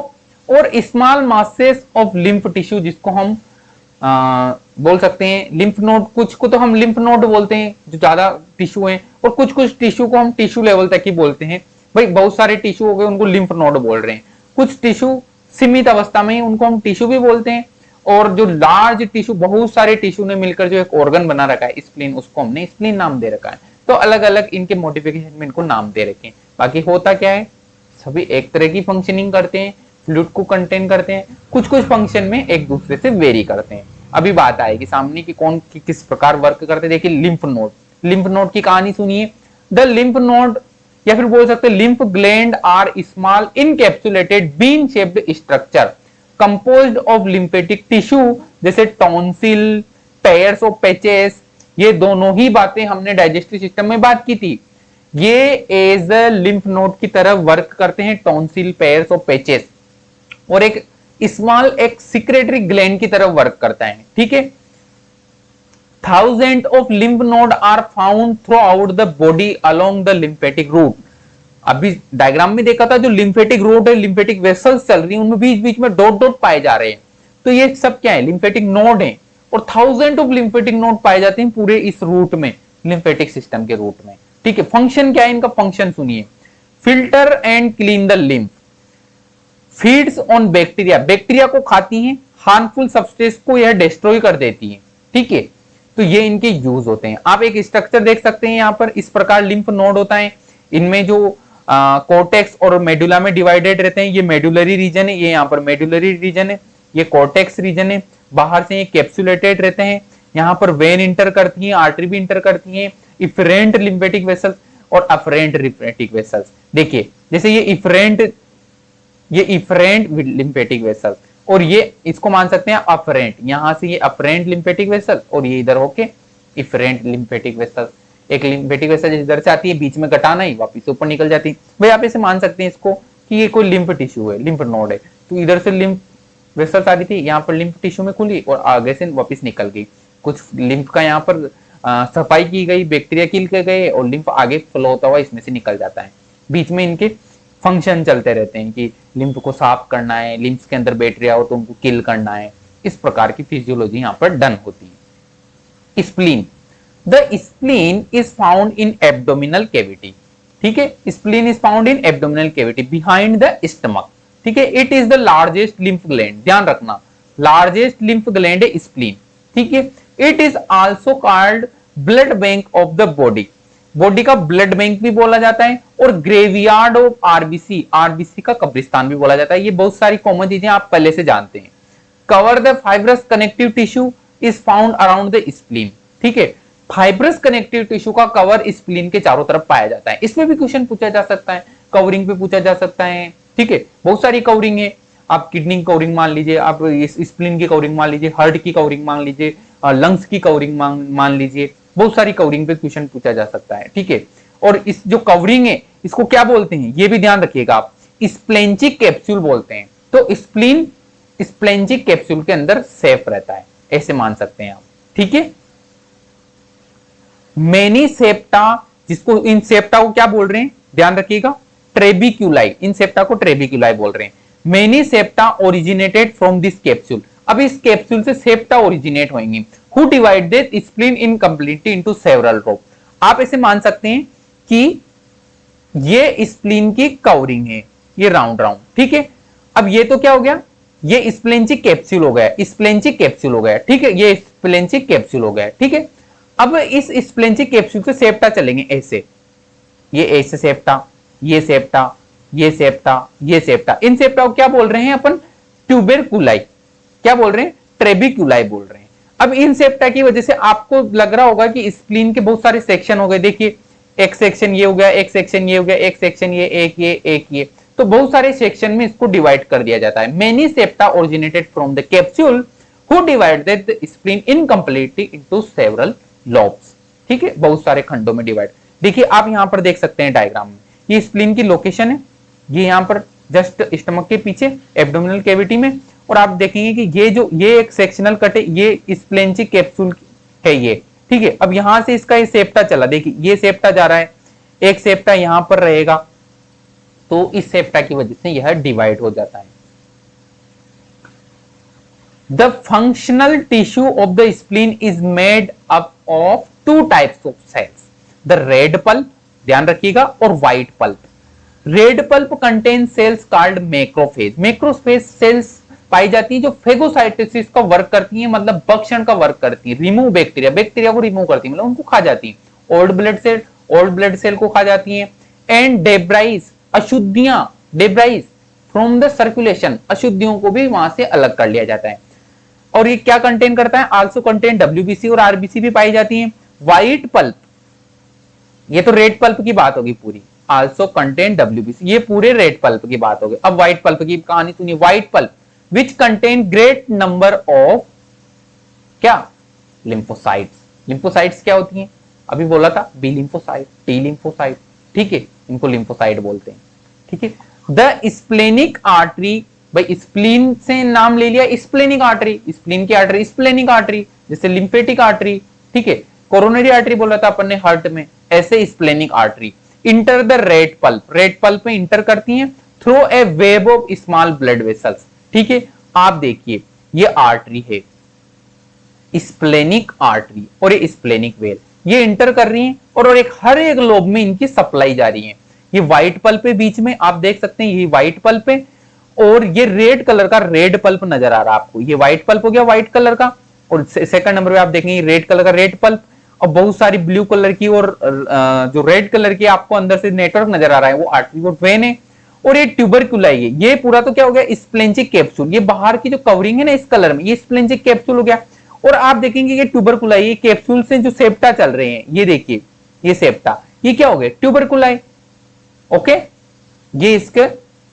और small masses of lymph tissue, जिसको हम बोल सकते हैं लिम्फ नोड। कुछ को तो हम लिम्फ नोड बोलते हैं जो ज्यादा टिश्यू है, और कुछ कुछ टिश्यू को हम टिश्यू लेवल तक ही बोलते हैं। भाई बहुत सारे टिश्यू हो गए उनको लिम्फ नोड बोल रहे हैं। कुछ टिश्यू सीमित अवस्था में उनको हम टिश्यू भी बोलते हैं, और जो लार्ज टिश्यू बहुत सारे टिश्यू ने मिलकर जो एक ऑर्गन बना रखा है स्प्लीन, उसको हमने स्प्लीन नाम दे रखा है। तो अलग अलग इनके मॉडिफिकेशन में इनको नाम दे रखे हैं। बाकी होता क्या है, सभी एक तरह की फंक्शनिंग करते हैं, फ्लूइड को कंटेन करते हैं, कुछ कुछ फंक्शन में एक दूसरे से वेरी करते हैं। अभी बात आएगी सामने की कौन किस प्रकार वर्क करते हैं। देखिए लिम्फ नोड, लिम्फ नोड की कहानी सुनिए। द लिम्फ नोड या फिर बोल सकते हैं lymph gland are small encapsulated bean shaped structure composed of lymphatic tissue, जैसे टॉन्सिल, पेयर्स ऑफ पैचेस। ये दोनों ही बातें हमने डाइजेस्टिव सिस्टम में बात की थी। ये एज अ लिम्फ नोड की तरह वर्क करते हैं, टॉन्सिल, पेयर्स और पैचेस, और एक स्मॉल एक सिक्रेटरी ग्लैंड की तरह वर्क करता है, ठीक है। Thousand of lymph node are found throughout the body along the lymphatic route. अभी डायग्राम में देखा था, जो लिम्फेटिक रूट है, लिम्फेटिक वेसल्स चल रही हैं, उनमें बीच बीच में डॉट डॉट पाए जा रहे हैं, तो ये सब क्या है, लिम्फेटिक नोड है, और थाउजेंड ऑफ लिम्फेटिक नोड पाए जाते हैं पूरे इस रूट में, लिम्फेटिक सिस्टम के रूट में, ठीक है। फंक्शन क्या है इनका, फंक्शन सुनिए। Filter and clean the lymph, feeds on bacteria, bacteria को खाती हैं, हार्मफुल सब्सटेंस को यह डिस्ट्रॉय कर देती है, ठीक है। तो ये इनके यूज होते हैं। आप एक स्ट्रक्चर देख सकते हैं यहाँ पर, इस प्रकार लिम्फ नोड होता है, इनमें जो कोर्टेक्स और मेडुला में डिवाइडेड रहते हैं, ये मेडुलरी रीजन है, ये यहाँ पर मेडुलरी रीजन है, ये कोर्टेक्स रीजन है, बाहर से ये कैप्सुलेटेड रहते हैं, यहाँ पर वेन इंटर करती है, आर्टरी भी इंटर करती है, इफरेंट लिम्फेटिक वेसल्स और अफरेंट लिम्फेटिक वेसल्स। देखिए जैसे ये इफरेंट लिम्फेटिक वेसल, और ये इसको मान सकते हैं अफरेंट, यहां से ये अफरेंट लिम्फेटिक वेसल और ये इधर होके इफरेंट लिम्फेटिक वेसल। एक लिम्फेटिक वेसल इधर से आती है, बीच में कटा नहीं, वापस ऊपर निकल जाती है। भाई आप इसे मान सकते हैं इसको कि ये कोई लिम्फ टिश्यू है, लिम्फ नोड है, तो इधर से लिम्फ वेसल आ रही थी, यहाँ पर लिम्फ टिश्यू में खुली और आगे से वापस निकल गई। कुछ लिम्फ का यहाँ पर सफाई की गई, बैक्टीरिया किल के गए, और लिम्फ आगे फ्लो होता हुआ इसमें से निकल जाता है। बीच में इनके फंक्शन चलते रहते हैं कि लिम्फ को साफ करना है, लिम्फ के अंदर बैक्टीरिया हो तो उनको किल करना है, इस प्रकार की फिजियोलॉजी यहाँ पर डन होती है। Spleen, the spleen is found in abdominal cavity, ठीक है। Spleen is found in abdominal cavity behind the stomach, ठीक है। It is the largest lymph gland, ध्यान रखना, लार्जेस्ट लिम्फ ग्लैंड है स्प्लीन, ठीक है। It is also called blood bank of the body, body का ब्लड बैंक भी बोला जाता है, और ग्रेवयार्ड ऑफ आरबीसी, आरबीसी का कब्रिस्तान भी बोला जाता है। ये बहुत सारी कॉमन चीजें आप पहले से जानते हैं। Cover the fibrous connective tissue is found around the spleen, ठीक है। फाइब्रस कनेक्टिव टिश्यू का कवर स्प्लीन के चारों तरफ पाया जाता है। इसमें भी क्वेश्चन पूछा जा सकता है, कवरिंग पे पूछा जा सकता है, ठीक है। बहुत सारी कवरिंग है, आप किडनी कवरिंग मान लीजिए, आप स्प्लीन की कवरिंग मान लीजिए, हार्ट की कवरिंग मान लीजिए, लंग्स की कवरिंग मान लीजिए, बहुत सारी कवरिंग पे क्वेश्चन पूछा जा सकता है, ठीक है। और इस जो कवरिंग है इसको क्या बोलते हैं, ये भी ध्यान रखिएगा आप, स्प्लेंचिक कैप्सूल बोलते हैं। तो स्प्लीन स्प्लेंचिक कैप्सूल के अंदर सेफ रहता है, ऐसे मान सकते हैं आप, ठीक है। मेनी सेप्टा, जिसको इन सेप्टा को क्या बोल रहे हैं, ध्यान रखिएगा, ट्रेबिक्यूलाई, इन सेप्टा को ट्रेबिक्यूलाई बोल रहे हैं। Many septa originated from this capsule, अब इस कैप्सूल से सेप्टा ओरिजिनेट होंगे। Who divided spleen incompletely into several rope, आप इसे मान सकते हैं कि ये स्प्लीन की कवरिंग है, ये राउंड राउंड, ठीक है। अब ये तो क्या हो गया, ये स्प्लेंचिक कैप्सूल हो गया, स्प्लेंचिक कैप्सूल हो गया, ठीक है, ये स्प्लेंचिक कैप्सूल हो गया, ठीक है। अब इस स्प्लेंचिक कैप्सूल से सेप्टा चलेंगे ऐसे, ये ऐसे सेप्टा, ये सेप्टा, ये सेप्टा, ये सेप्टा, इन सेप्टा को क्या बोल रहे हैं अपन, ट्यूबरकुलाई, क्या बोल रहे हैं, ट्रेबिक्यूलाई बोल रहे हैं। अब इन सेप्टा की वजह से आपको लग रहा होगा कि स्प्लीन के बहुत सारे सेक्शन हो गए, देखिए एक सेक्शन ये हो गया, एक सेक्शन ये हो गया, एक सेक्शन ये, एक ये, तो बहुत सारे सेक्शन में इसको डिवाइड कर दिया जाता है। Many septa originated from the capsule who divided the spleen incompletely into several lobes, ठीक है, बहुत सारे खंडों में डिवाइड। देखिए आप यहां पर देख सकते हैं डायग्राम में, ये स्प्लीन की लोकेशन है, ये यहां पर जस्ट स्टमक के पीछे एब्डोमिनल कैविटी में, और आप देखेंगे कि ये एक सेक्शनल कट है, ये स्प्लेंचिक कैप्सूल है ये, ठीक है। अब यहां से इसका ये सेप्टा चला, देखिए ये सेप्टा जा रहा है, एक सेप्टा यहां पर रहेगा, तो इस सेप्टा की वजह से यह डिवाइड हो जाता है। The functional tissue of the spleen is made up of two types of cells, the red pulp, ध्यान रखिएगा, और white pulp. Red pulp contain cells called macrophage, macrophage cells पाई जाती है जो फेगोसाइटोसिस का वर्क करती है, मतलब भक्षण का वर्क करती है, रिमूव बैक्टीरिया, बैक्टीरिया को रिमूव करती है, मतलब उनको खा जाती है। ओल्ड ब्लड सेल को खा जाती है। एंड डेब्राइज, अशुद्धियां, डेब्राइज फ्रॉम द सर्कुलेशन, अशुद्धियों को भी वहां से अलग कर लिया जाता है। और ये क्या कंटेन करता है, आल्सो कंटेन डब्ल्यूबीसी और आरबीसी भी पाई जाती है। व्हाइट पल्प, ये तो रेड पल्प की बात होगी पूरी, आल्सो कंटेन डब्ल्यूबीसी, ये पूरे रेड पल्प की बात होगी। अब व्हाइट पल्प की कहानी सुनिए। White pulp which contain great number of क्या, lymphocytes, lymphocytes क्या होती हैं, अभी बोला था, बी लिम्फोसाइट, टी लिम्फोसाइट, ठीक है, इनको लिम्फोसाइट बोलते हैं। ठीक है, द स्प्लेनिक आर्टरी, भाई स्प्लीन से नाम ले लिया, स्प्लेनिक आर्टरी, स्प्लीन की आर्टरी स्प्लेनिक आर्टरी, जैसे लिम्फेटिक आर्टरी। ठीक है, कोरोनरी आर्टरी बोला था अपन ने हार्ट में, ऐसे splenic artery enter the red pulp, red pulp में इंटर करती हैं through a web of small blood vessels. ठीक है, आप देखिए ये आर्टरी है, स्प्लेनिक आर्टरी और ये स्प्लेनिक वेल, ये इंटर कर रही हैं और एक हर एक लोब में इनकी सप्लाई जा रही है। ये व्हाइट पल्प है बीच में, आप देख सकते हैं ये व्हाइट पल्प है, और ये रेड कलर का रेड पल्प नजर आ रहा है आपको। ये व्हाइट पल्प हो गया व्हाइट कलर का, और सेकंड नंबर पे आप देखेंगे रेड कलर का रेड पल्प, और बहुत सारी ब्लू कलर की और जो रेड कलर की आपको अंदर से नेटवर्क नजर आ रहा है वो आर्टरी और वेन है। और ये ट्यूबरकुलाई है, ये पूरा तो क्या हो गया स्प्लेंजिक कैप्सूल, ये बाहर की जो कवरिंग है ना इस कलर में, ये स्प्लेंजिक कैप्सूल हो गया। और आप देखेंगे ये ट्यूबरकुलाई, ये कैप्सूल से जो सेप्टा चल रहे हैं, ये देखिए ये सेप्टा, ये क्या हो गया ट्यूबरकुलाई। ओके, ये इसके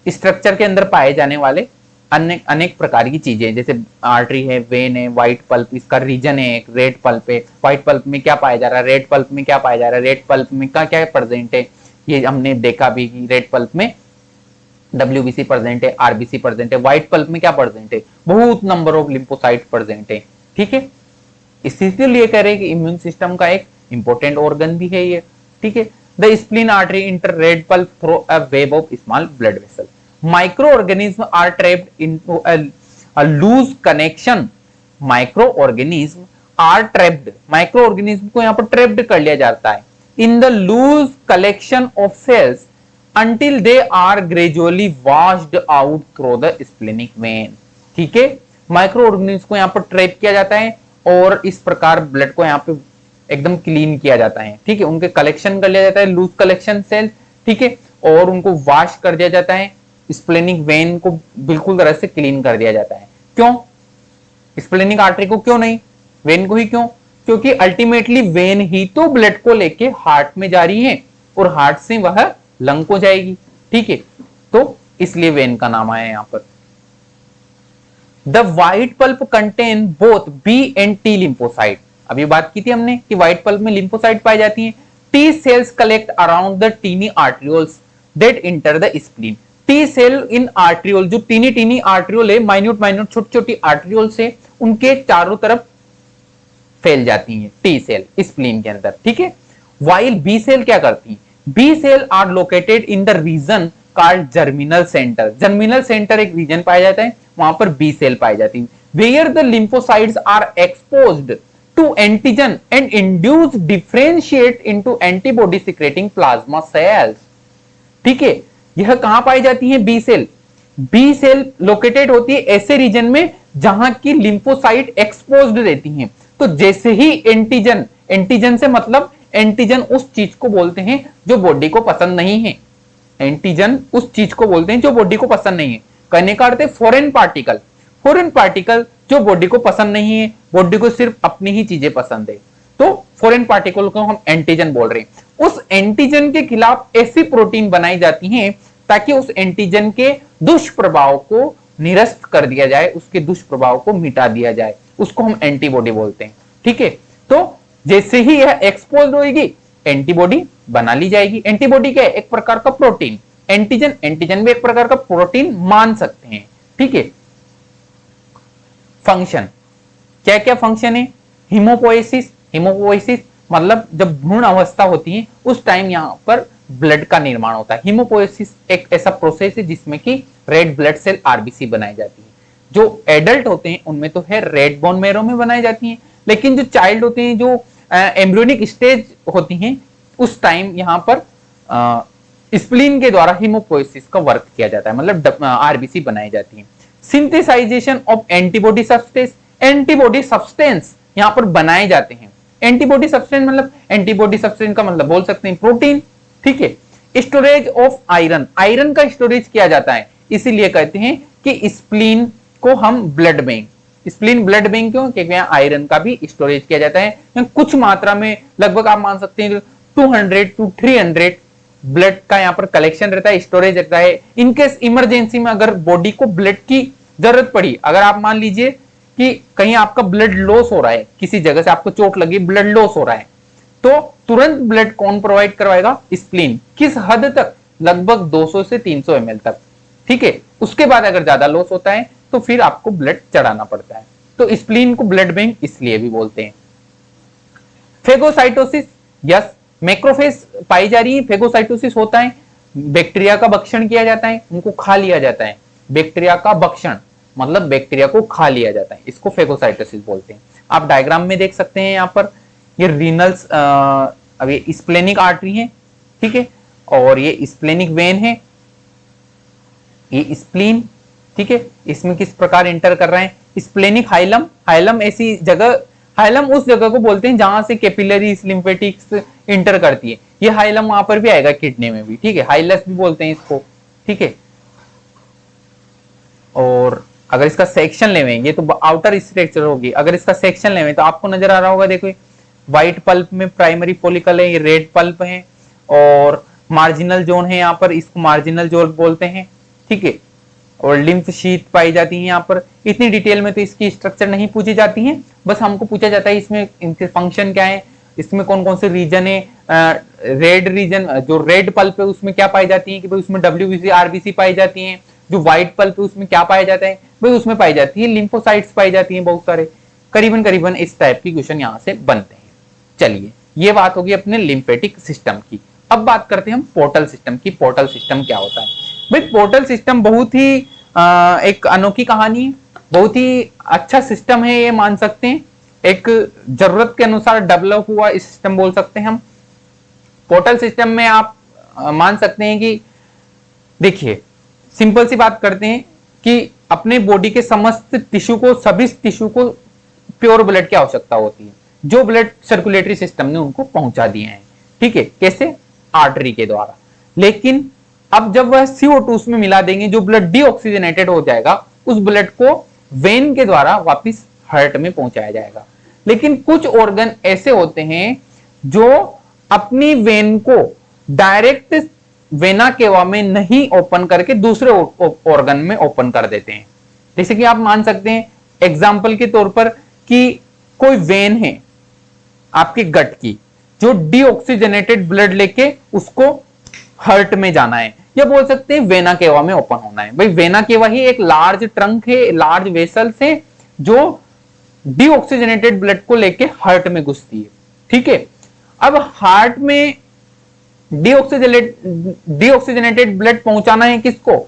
स्ट्रक्चर के अंदर पाए जाने वाले अनेक प्रकार की चीजें, जैसे आर्टरी है, वेन है, व्हाइट पल्प इसका रीजन है, एक रेड पल्प है। व्हाइट पल्प में क्या पाया जा रहा है, रेड पल्प में क्या पाया जा रहा है, रेड पल्प में क्या प्रेजेंट है, ये हमने देखा भी कि रेड पल्प में WBC प्रेजेंट है, RBC प्रेजेंट है, व्हाइट पल्प में क्या प्रेजेंट है, बहुत नंबर ऑफ लिम्फोसाइट प्रेजेंट है। ठीक है, इसीलिए कह रहे हैं कि इम्यून सिस्टम का एक इंपॉर्टेंट ऑर्गन भी है ये। ठीक है, the spleen artery inter red pulp through a web of small blood vessel. Microorganisms are trapped into a loose connection. Microorganisms are trapped. Microorganism को यहाँ पर trapped कर लिया जाता है in the loose collection of cells until they are gradually washed out through the splenic vein. ठीक है, microorganism को यहाँ पर ट्रैप किया जाता है और इस प्रकार ब्लड को यहाँ पे एकदम क्लीन किया जाता है। ठीक है, उनके कलेक्शन कर लिया जाता है, लूज कलेक्शन सेल। ठीक है, और उनको वॉश कर दिया जाता है, स्प्लेनिक वेन को बिल्कुल तरह से क्लीन कर दिया जाता है। क्यों, स्प्लेनिक आर्टरी को क्यों नहीं, वेन को ही क्यों, क्योंकि अल्टीमेटली वेन ही तो ब्लड को लेके हार्ट में जा रही है और हार्ट से वह लंग को जाएगी। ठीक है, तो इसलिए वेन का नाम आया यहां पर। The white pulp contain both B and T lymphocyte. अभी बात की थी हमने कि व्हाइट पल्प में लिम्फोसाइट पाई जाती हैं। T cells collect around the tiny arterioles that enter the spleen. T cell in arteriole, जो टीनी टीनी आर्ट्रियोल है, माइन्यूट माइन्यूट छोटी छोटी आर्ट्रियोल से उनके चारों तरफ फैल जाती हैं टी सेल स्प्लीन के अंदर। ठीक है, वाइल बी सेल क्या करती हैं, B cell are located in the region called germinal center. Germinal center एक रीजन पाया जाता है, वहां पर बी सेल पाई जाती है। Where the lymphocytes are exposed to antigen and induce differentiate into antibody secreting plasma cells. ठीक है, यह कहां पाई जाती है, B cell. B cell located होती है ऐसे रीजन में जहां की लिम्फोसाइट एक्सपोज्ड रहती हैं। तो जैसे ही एंटीजन, एंटीजन से मतलब एंटीजन उस चीज को बोलते हैं जो बॉडी को पसंद नहीं है। एंटीजन उस चीज को बोलते हैं जो बॉडी को पसंद नहीं है। कहने का अर्थ है फॉरेन पार्टिकल, फॉरेन पार्टिकल जो बॉडी को पसंद नहीं है, बॉडी को सिर्फ अपनी ही चीजें पसंद है, तो फॉरेन पार्टिकल को हम एंटीजन बोल रहे हैं। उस एंटीजन के खिलाफ ऐसी प्रोटीन बनाई जाती हैं ताकि उस एंटीजन के दुष्प्रभाव को निरस्त कर दिया जाए, उसके दुष्प्रभाव को मिटा दिया जाए, उसको हम एंटीबॉडी बोलते हैं। ठीक है, तो जैसे ही यह एक्सपोज होगी एंटीबॉडी बना ली जाएगी। एंटीबॉडी क्या है, एक प्रकार का प्रोटीन। एंटीजन, एंटीजन भी एक प्रकार का प्रोटीन मान सकते हैं। ठीक है, फंक्शन क्या क्या फंक्शन है, हीमोपोएसिस। हीमोपोएसिस मतलब जब भ्रूण अवस्था होती है उस टाइम यहां पर ब्लड का निर्माण होता है। हीमोपोएसिस एक ऐसा प्रोसेस है जिसमें कि रेड ब्लड सेल आरबीसी बनाई जाती है। जो एडल्ट होते हैं उनमें तो है रेड बोन मैरो में बनाई जाती हैं, लेकिन जो चाइल्ड होते हैं, जो एम्ब्रियोनिक स्टेज होती हैं, उस टाइम यहां पर स्प्लीन के द्वारा हीमोपोएसिस का वर्क किया जाता है, मतलब आरबीसी बनाई जाती है। Synthesization of antibody substance, antibody substance यहां पर बनाए जाते हैं। एंटीबॉडी सब्सटेंस मतलब, एंटीबॉडी सब्सटेंस का मतलब बोल सकते हैं प्रोटीन। ठीक है, स्टोरेज ऑफ आयरन, आयरन का स्टोरेज किया जाता है, इसीलिए कहते हैं कि स्प्लीन को हम blood bank, spleen blood bank क्यों, क्योंकि यहाँ आयरन का भी स्टोरेज किया जाता है कुछ मात्रा में, लगभग आप मान सकते हैं 200 to 300 ब्लड का यहाँ पर कलेक्शन रहता है, स्टोरेज रहता है। इनकेस इमरजेंसी में अगर बॉडी को ब्लड की जरूरत पड़ी, अगर आप मान लीजिए कि कहीं आपका ब्लड लॉस हो रहा है, किसी जगह से आपको चोट लगी, ब्लड लॉस हो रहा है, तो तुरंत ब्लड कौन प्रोवाइड करवाएगा? स्प्लीन। किस हद तक? लगभग 200 से 300 ml तक, ठीक है। उसके बाद अगर ज्यादा लॉस होता है तो फिर आपको ब्लड चढ़ाना पड़ता है। तो स्प्लीन को ब्लड बैंक इसलिए भी बोलते हैं। फेगोसाइटोसिस, यस, मैक्रोफेज पाई जा रही है। फेगोसाइटोसिस होता है, बैक्टीरिया का भक्षण किया जाता है, उनको खा लिया जाता है। बैक्टीरिया का भक्षण मतलब बैक्टीरिया को खा लिया जाता है, इसको फेगोसाइटोसिस बोलते हैं। आप डायग्राम में देख सकते हैं, यहाँ पर ये रीनल्स, अब ये स्प्लेनिक आर्टरी है, ठीक है, और ये स्प्लेनिक वेन है, ये स्प्लीन, ठीक है। इसमें किस प्रकार इंटर कर रहे हैं? स्प्लेनिक हाइलम, हाइलम ऐसी जगह, हाइलम उस जगह को बोलते हैं जहां से कैपिलरीज लिम्फेटिक्स इंटर करती है। ये हाइलम वहां पर भी आएगा, किडनी में भी, ठीक है, हाइलस भी बोलते हैं इसको, ठीक है। और अगर इसका सेक्शन लेवे, ये तो आउटर स्ट्रक्चर होगी, अगर इसका सेक्शन लेवे तो आपको नजर आ रहा होगा, देखो व्हाइट पल्प में प्राइमरी फॉलिकल है, ये रेड पल्प है, और मार्जिनल जोन है यहाँ पर, इसको मार्जिनल जोन बोलते हैं, ठीक है। और लिम्फ शीथ पाई जाती है यहाँ पर। इतनी डिटेल में तो इसकी स्ट्रक्चर नहीं पूछी जाती है, बस हमको पूछा जाता है इसमें इनके फंक्शन क्या है, इसमें कौन कौन से रीजन है। रेड रीजन, जो रेड पल्प है उसमें क्या पाई जाती है कि भाई उसमें WBC RBC पाई जाती है। जो व्हाइट पल्प है उसमें क्या पाया जाता है भाई, उसमें पाई जाती है लिम्फोसाइट्स पाई जाती है बहुत सारे। करीबन करीबन इस टाइप की क्वेश्चन यहाँ से बनते हैं। चलिए, ये बात होगी अपने लिम्फेटिक सिस्टम की। अब बात करते हैं हम पोर्टल सिस्टम की। पोर्टल सिस्टम क्या होता है भाई? पोर्टल सिस्टम बहुत ही एक अनोखी कहानी है, बहुत ही अच्छा सिस्टम है, ये मान सकते हैं। एक जरूरत के अनुसार डेवलप हुआ इस सिस्टम बोल सकते हैं हम। पोर्टल सिस्टम में आप मान सकते हैं कि देखिए, सिंपल सी बात करते हैं कि अपने बॉडी के समस्त टिश्यू को, सभी टिश्यू को प्योर ब्लड की आवश्यकता होती है, जो ब्लड सर्कुलेटरी सिस्टम ने उनको पहुंचा दिए हैं, ठीक है। कैसे? आर्टरी के द्वारा। लेकिन अब जब वह CO2 उसमें मिला देंगे, जो ब्लड डीऑक्सीजनेटेड हो जाएगा, उस ब्लड को वेन के द्वारा वापस हार्ट में पहुंचाया जाएगा। लेकिन कुछ ऑर्गन ऐसे होते हैं जो अपनी वेन को डायरेक्ट वेना केवा में नहीं ओपन करके दूसरे ऑर्गन में ओपन कर देते हैं। जैसे कि आप मान सकते हैं एग्जाम्पल के तौर पर कि कोई वेन है आपके गट की, जो डीऑक्सीजनेटेड ब्लड लेके उसको हार्ट में जाना है, या बोल सकते हैं वेना केवा में ओपन होना है। भाई वेना केवा ही एक लार्ज ट्रंक है, लार्ज वेसल्स है, जो डीऑक्सीजनेटेड ब्लड को लेके हार्ट में घुसती है, ठीक है। अब हार्ट में डीऑक्सीजनेटेड ब्लड पहुंचाना है किसको?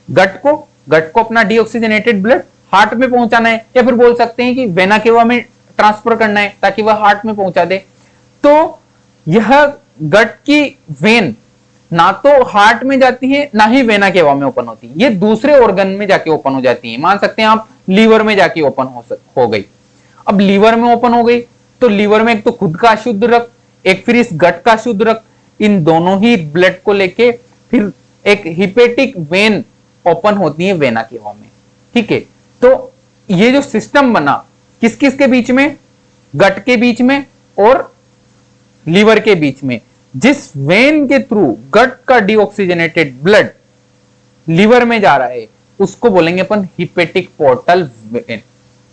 गट को। गट को अपना डीऑक्सीजनेटेड ब्लड हार्ट में पहुंचाना है, या फिर बोल सकते हैं कि वेना केवा में ट्रांसफर करना है ताकि वह हार्ट में पहुंचा दे। तो यह गट की वेन ना तो हार्ट में जाती है, ना ही वेना केवा में ओपन होती है, ये दूसरे ऑर्गन में जाके ओपन हो जाती है। मान सकते हैं आप लीवर में जाके ओपन हो गई। अब लीवर में ओपन हो गई तो लीवर में एक तो खुद का अशुद्ध रक्त, एक फिर इस गट का शुद्ध रक्त, इन दोनों ही ब्लड को लेके फिर एक हिपेटिक वेन ओपन होती है वेना केवा में, ठीक है। तो ये जो सिस्टम बना किस किस के बीच में? गट के बीच में और लीवर के बीच में। जिस वेन के थ्रू गट का डीऑक्सीजनेटेड ब्लड लीवर में जा रहा है उसको बोलेंगे अपन हिपेटिक पोर्टल वेन,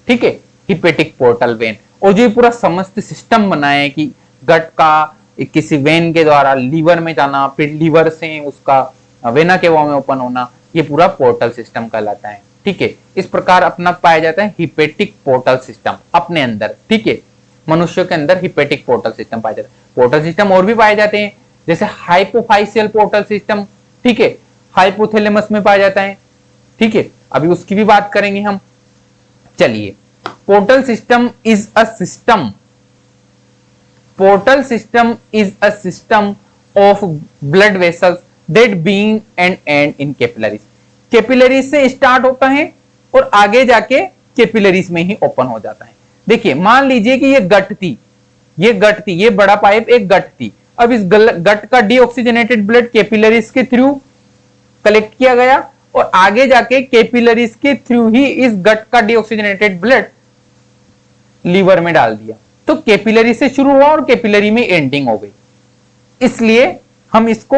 ठीक है, हिपेटिक पोर्टल वेन। और जो पूरा समस्त सिस्टम बना है कि गट का किसी वेन के द्वारा लीवर में जाना, फिर लीवर से उसका वेना केवा में ओपन होना, ये पूरा पोर्टल सिस्टम कहलाता है, ठीक है। इस प्रकार अपना पाया जाता है हिपेटिक पोर्टल सिस्टम अपने अंदर, ठीक है। मनुष्य के अंदर हिपेटिक पोर्टल सिस्टम पाया जाता है। पोर्टल सिस्टम और भी पाए जाते हैं, जैसे हाइपोफाइशियल पोर्टल सिस्टम, ठीक है, हाइपोथैलेमस में पाया जाता है, ठीक है। अभी उसकी भी बात करेंगे हम। चलिए, portal system is a system, portal system is a system of blood vessels that being and and in capillaries. Capillaries से स्टार्ट होता है और आगे जाके कैपिलरीज में ही ओपन हो जाता है। देखिए, मान लीजिए कि ये गट थी, ये बड़ा पाइप एक गट थी। अब इस गट का डीऑक्सीजनेटेड ब्लड कैपिलरीज के थ्रू कलेक्ट किया गया और आगे जाके कैपिलरीज के थ्रू ही इस गट का डीऑक्सीजनेटेड ब्लड लीवर में डाल दिया। तो कैपिलरी से शुरू हुआ और कैपिलरी में एंडिंग हो गई। इसलिए हम इसको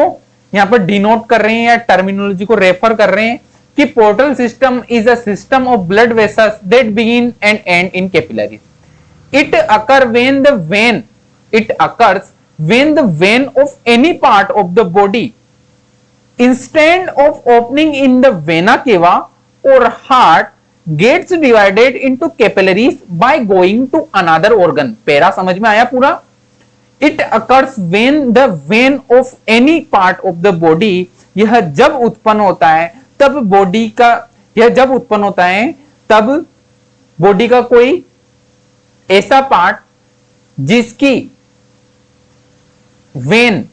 यहां पर डिनोट कर रहे हैं या टर्मिनोलॉजी को रेफर कर रहे हैं कि portal system is a system of blood vessels that begin and and in capillaries. It occur when the when It occurs when the vein of any part of the body, instead of opening in the vena cava or heart, gets divided into capillaries by going to another organ. Para समझ में आया पूरा? It occurs when the vein of any part of the body, यह जब उत्पन्न होता है तब बॉडी का, यह जब उत्पन्न होता है तब बॉडी का कोई ऐसा पार्ट जिसकी वेन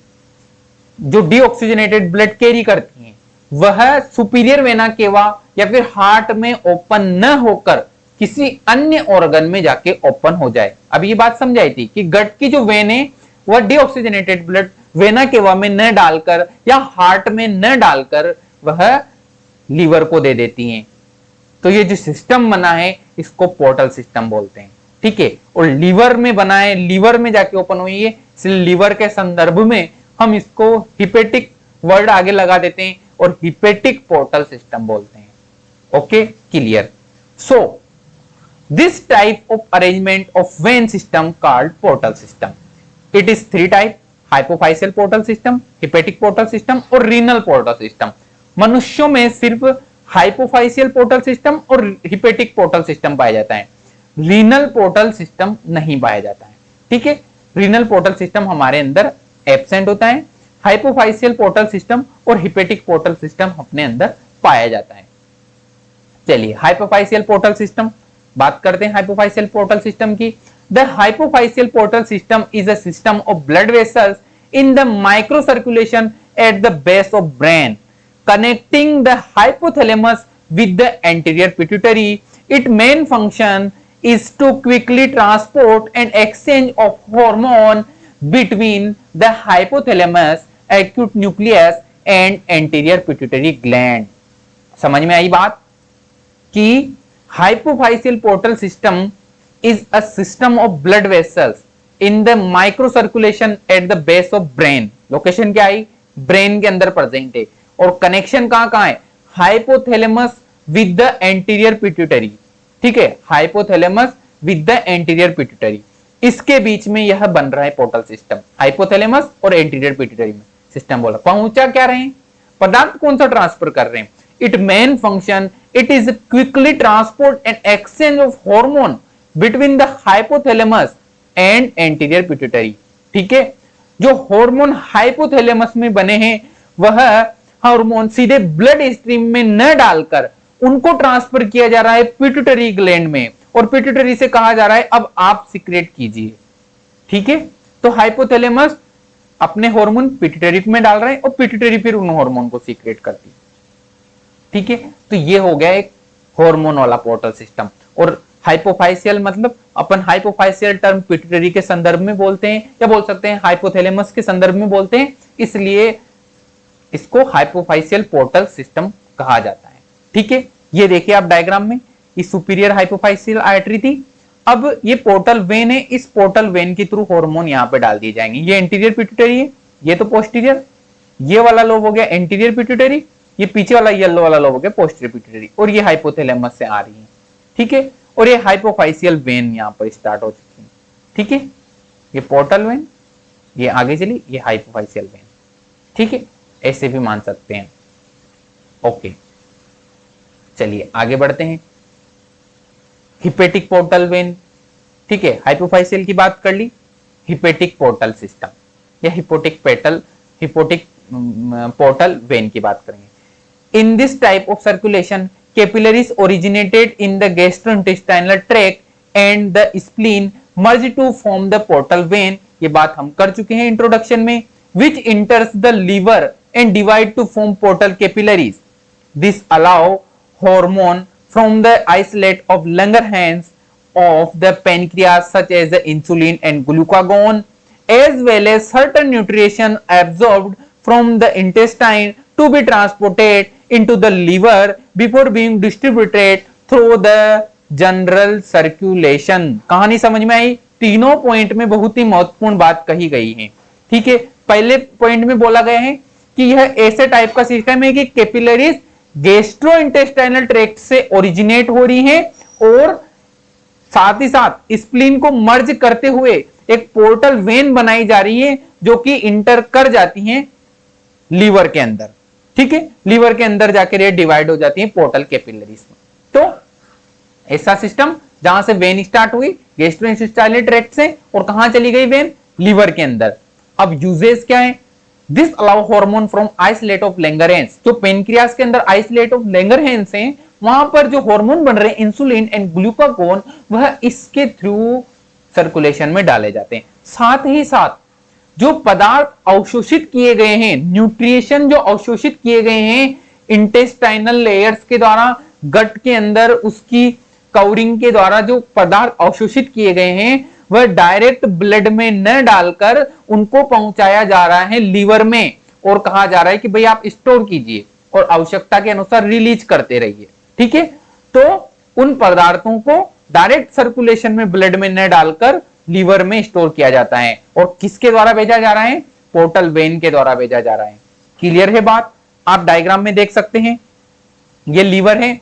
जो डीऑक्सीजनेटेड ब्लड कैरी करती हैं वह सुपीरियर वेना केवा या फिर हार्ट में ओपन न होकर किसी अन्य ऑर्गन में जाके ओपन हो जाए। अब ये बात समझाई थी कि गट की जो वेन है वह डीऑक्सीजनेटेड ब्लड वेना केवा में न डालकर या हार्ट में न डालकर वह लीवर को दे देती हैं। तो ये जो सिस्टम बना है इसको पोर्टल सिस्टम बोलते हैं, ठीक है। और लीवर में बना है, लीवर में जाके ओपन हुई है, इसलिए लीवर के संदर्भ में हम इसको हिपेटिक वर्ड आगे लगा देते हैं और हिपेटिक पोर्टल सिस्टम बोलते हैं। Okay, clear. So this type of arrangement of when system called portal system. It is three type: hypophysial portal system, hepatic portal system और रीनल पोर्टल सिस्टम। मनुष्यों में सिर्फ हाइपोफाइशियल पोर्टल सिस्टम और hepatic portal system पाया जाता है, renal portal system नहीं पाया जाता है, ठीक है। रीनल पोर्टल सिस्टम हमारे अंदर एब्सेंट होता है, हाइपोफाइशियल पोर्टल सिस्टम और हिपेटिक पोर्टल सिस्टम अपने अंदर पाया जाता है। चलिए हाइपोफाइशियल पोर्टल सिस्टम बात करते हैं। हाइपोफाइशियल पोर्टल सिस्टम की, the hypophysial portal system is a system of blood vessels in the micro circulation at the base of brain connecting the hypothalamus with the anterior pituitary. Its main function is to quickly transport and exchange of hormone between the hypothalamus, acute nucleus and anterior pituitary gland. समझ में आई बात कि hypophyseal portal system is a system of blood vessels in the microcirculation at the base of brain. Location क्या आई? Brain के अंदर present है और connection कहां है? Hypothalamus with the anterior pituitary, ठीक है। Hypothalamus with the anterior pituitary, इसके बीच में यह बन रहा है पोर्टल सिस्टम। हाइपोथैलेमस और एंटीरियर पिट्यूटरी में सिस्टम बोला। पहुंचा क्या रहे हैं? पदार्थ कौन सा ट्रांसफर कर रहे हैं? It main function, it is quickly transport and exchange of hormone between the hypothalamus and anterior pituitary, ठीक है। जो हार्मोन हाइपोथैलेमस में बने हैं वह हार्मोन सीधे ब्लड स्ट्रीम में न डालकर उनको ट्रांसफर किया जा रहा है पिट्यूटरी ग्लैंड में और पिट्यूटरी से कहा जा रहा है अब आप सीक्रेट कीजिए, ठीक है। तो हाइपोथैलेमस अपने हार्मोन पिट्यूटरी में डाल रहे हैं और पिट्यूटरी फिर उन हार्मोन को सीक्रेट करती है, ठीक है। तो ये हो गया एक हार्मोन वाला पोर्टल सिस्टम। और हाइपोफाइशियल मतलब अपन हाइपोफाइशियल टर्म पिट्यूटरी के संदर्भ में बोलते हैं या बोल सकते हैं हाइपोथैलेमस के संदर्भ में बोलते हैं, इसलिए इसको हाइपोफाइशियल पोर्टल सिस्टम कहा जाता है, ठीक है। ये देखिए आप डायग्राम में, ये सुपीरियर हाइपोफाइशियल आर्टरी थी। अब ये पोर्टल वेन है, इस पोर्टल वेन के थ्रू हार्मोन यहाँ पे डाल दिए जाएंगे। ये एंटीरियर पिट्यूटरी है, ये तो पोस्टीरियर, ये वाला लोब हो गया एंटीरियर पिट्यूटरी, ये पीछे वाला येलो वाला लोब हो गया पोस्टीरियर पिट्यूटरी और ये हाइपोथैलेमस से आ रही है, ठीक है। और ये हाइपोफाइशियल वेन यहाँ पर स्टार्ट हो चुकी है, ठीक है। ये पोर्टल वेन, ये आगे चली, ये हाइपोफाइशियल वेन, ठीक है। ऐसे भी मान सकते हैं। ओके, चलिए आगे बढ़ते हैं। हिपेटिक पोर्टल वेन, ठीक है। हाइपोफाइशियल की बात कर ली, हिपेटिक पोर्टल सिस्टम या हिपोटिक पोर्टल वेन की बात करेंगे। In this type of circulation capillaries originated in the gastrointestinal tract and the spleen merge to form the portal vein. ये बात हम कर चुके हैं इंट्रोडक्शन में। which enters the liver and divide to form portal capillaries. This allow hormone from the isolate of Langerhans of the pancreas such as the insulin and glucagon as well as certain nutrition absorbed from the intestine to be transported into the liver before being distributed through the general circulation. कहानी समझ में आई? तीनों point में बहुत ही महत्वपूर्ण बात कही गई है, ठीक है। पहले पॉइंट में बोला गया है कि यह ऐसे टाइप का सिस्टम है कि कैपिलरीज गैस्ट्रोइंटेस्टाइनल ट्रैक्ट से ओरिजिनेट हो रही हैं और साथ ही साथ स्प्लीन को मर्ज करते हुए एक पोर्टल वेन बनाई जा रही है जो कि इंटर कर जाती है लीवर के अंदर, ठीक है, लीवर के अंदर जाकर ये डिवाइड हो जाती है पोर्टल कैपिलरीज में। तो ऐसा सिस्टम जहां से वेन स्टार्ट हुई गैस्ट्रोइंटेस्टाइनल ट्रैक्ट से और कहां चली गई वेन, लीवर के अंदर। अब यूजेस क्या है, this allow hormone from isolate of Langerhans, जो पेनक्रियास के अंदर आइसोलेट ऑफ लैंगरहेंस है वहां पर जो हार्मोन बन रहे हैं इंसुलिन एंड ग्लूकागोन, वह इसके थ्रू सर्कुलेशन में डाले जाते हैं। साथ ही साथ जो पदार्थ अवशोषित किए गए हैं, न्यूट्रिशन जो अवशोषित किए गए हैं इंटेस्टाइनल लेयर्स के द्वारा, गट के अंदर उसकी कवरिंग के द्वारा जो पदार्थ अवशोषित किए गए हैं वह डायरेक्ट ब्लड में न डालकर उनको पहुंचाया जा रहा है लीवर में और कहा जा रहा है कि भाई आप स्टोर कीजिए और आवश्यकता के अनुसार रिलीज करते रहिए, ठीक है। तो उन पदार्थों को डायरेक्ट सर्कुलेशन में ब्लड में न डालकर लीवर में स्टोर किया जाता है और किसके द्वारा भेजा जा रहा है, पोर्टल वेन के द्वारा भेजा जा रहा है। क्लियर है बात, आप डायग्राम में देख सकते हैं, ये लीवर है,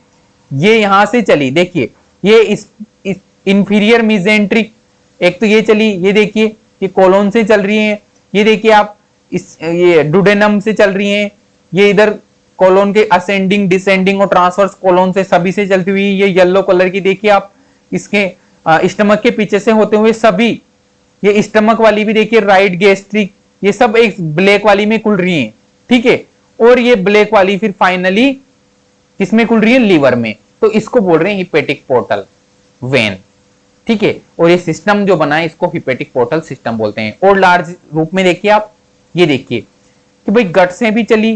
ये यहां से चली, देखिए ये इस इंफीरियर मिजेंट्रिक, एक तो ये चली, ये देखिए ये कोलोन से चल रही है, ये देखिए आप इस ये डुडेनम से चल रही है, ये इधर कोलोन के असेंडिंग डिसेंडिंग और ट्रांसवर्स कोलोन से सभी से चलती हुई, ये येलो कलर की देखिए आप इसके स्टमक के पीछे से होते हुए सभी, ये स्टमक वाली भी देखिए राइट गैस्ट्रिक, ये सब एक ब्लैक वाली में खुल रही है, ठीक है, और ये ब्लैक वाली फिर फाइनली किसमें खुल रही है, लीवर में। तो इसको बोल रहे हैं हिपेटिक पोर्टल वेन, ठीक है। और ये सिस्टम जो बना है इसको हिपेटिक पोर्टल सिस्टम बोलते हैं। और लार्ज रूप में देखिए आप, ये देखिए कि भाई गट से भी चली,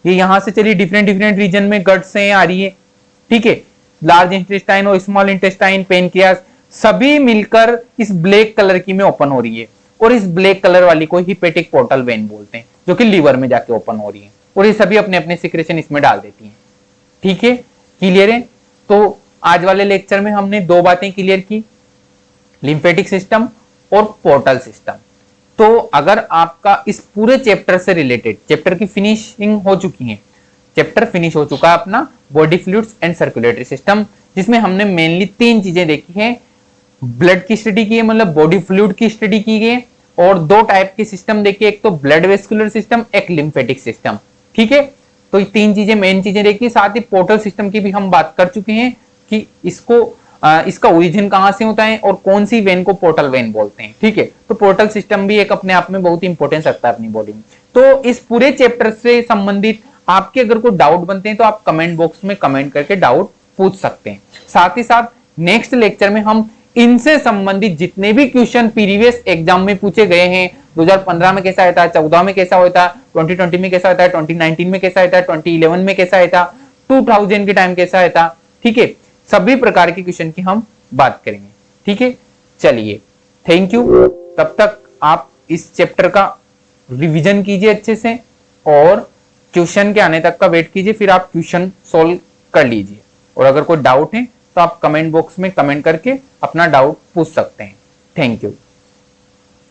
ये यहां से चली, डिफरेंट डिफरेंट रीजन में गट से आ रही है, ठीक है। लार्ज इंटेस्टाइन और स्मॉल इंटेस्टाइन, पेनक्रियास सभी मिलकर इस ब्लैक कलर की में ओपन हो रही है और इस ब्लैक कलर वाली को हिपेटिक पोर्टल वेन बोलते हैं जो कि लीवर में जाके ओपन हो रही है और ये सभी अपने अपने सिक्रेशन इसमें डाल देती हैं, ठीक है। क्लियर है। तो आज वाले लेक्चर में हमने दो बातें क्लियर की, लिम्फेटिक सिस्टम और पोर्टल सिस्टम। तो अगर आपका इस पूरे चैप्टर से रिलेटेड, चैप्टर की फिनिशिंग हो चुकी है, चैप्टर फिनिश हो चुका है अपना body fluids and circulatory system, जिसमें हमने मेनली तीन चीजें देखी है, ब्लड की स्टडी की है, मतलब बॉडी फ्लूइड की स्टडी की गई, और दो टाइप के सिस्टम देखिए, एक तो ब्लड वेस्कुलर सिस्टम, एक लिम्फेटिक सिस्टम, ठीक है। तो ये तीन चीजें मेन चीजें देखी, साथ ही पोर्टल सिस्टम की भी हम बात कर चुके हैं कि इसका ओरिजिन कहां से होता है और कौन सी वेन को पोर्टल वेन बोलते हैं, ठीक है। तो पोर्टल सिस्टम भी एक अपने आप में बहुत इंपॉर्टेंस रखता है अपनी बॉडी में। तो इस पूरे चैप्टर से संबंधित आपके अगर कोई डाउट बनते हैं तो आप कमेंट बॉक्स में कमेंट करके डाउट पूछ सकते हैं। साथ ही साथ नेक्स्ट लेक्चर में हम इनसे संबंधित जितने भी क्वेश्चन प्रीवियस एग्जाम में पूछे गए हैं, 2015 में कैसा आया था, 14 में कैसा होता, 2020 में कैसा होता है, 2019 में कैसा आया था, 2011 में कैसा आया था, 2000 के टाइम कैसा आया था, ठीक है। सभी प्रकार के क्वेश्चन की हम बात करेंगे, ठीक है। चलिए, थैंक यू। तब तक आप इस चैप्टर का रिवीजन कीजिए अच्छे से और क्वेश्चन के आने तक का वेट कीजिए, फिर आप क्वेश्चन सोल्व कर लीजिए। और अगर कोई डाउट है तो आप कमेंट बॉक्स में कमेंट करके अपना डाउट पूछ सकते हैं। Thank you.